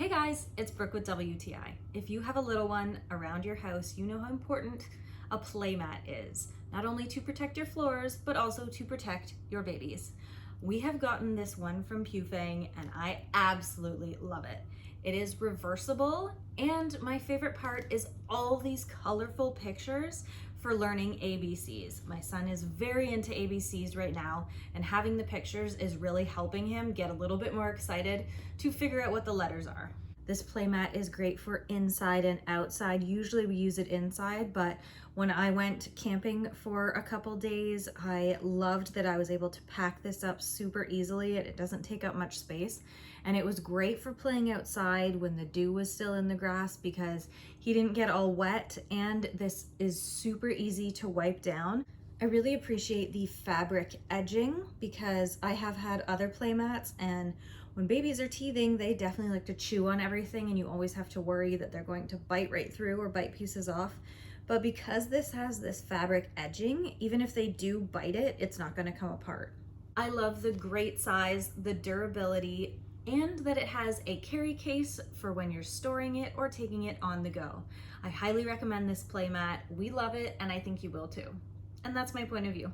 Hey guys, it's Brooke with WTI. If you have a little one around your house, you know how important a playmat is, not only to protect your floors, but also to protect your babies. We have gotten this one from Pufeng and I absolutely love it. It is reversible, and my favorite part is all these colorful pictures for learning ABCs. My son is very into ABCs right now, and having the pictures is really helping him get a little bit more excited to figure out what the letters are. This playmat is great for inside and outside. Usually we use it inside, but when I went camping for a couple days, I loved that I was able to pack this up super easily. It doesn't take up much space. And it was great for playing outside when the dew was still in the grass because he didn't get all wet, and this is super easy to wipe down. I really appreciate the fabric edging because I have had other playmats, and when babies are teething, they definitely like to chew on everything, and you always have to worry that they're going to bite right through or bite pieces off. But because this has this fabric edging, even if they do bite it, it's not going to come apart. I love the great size, the durability, and that it has a carry case for when you're storing it or taking it on the go. I highly recommend this playmat. We love it, and I think you will too. And that's my point of view.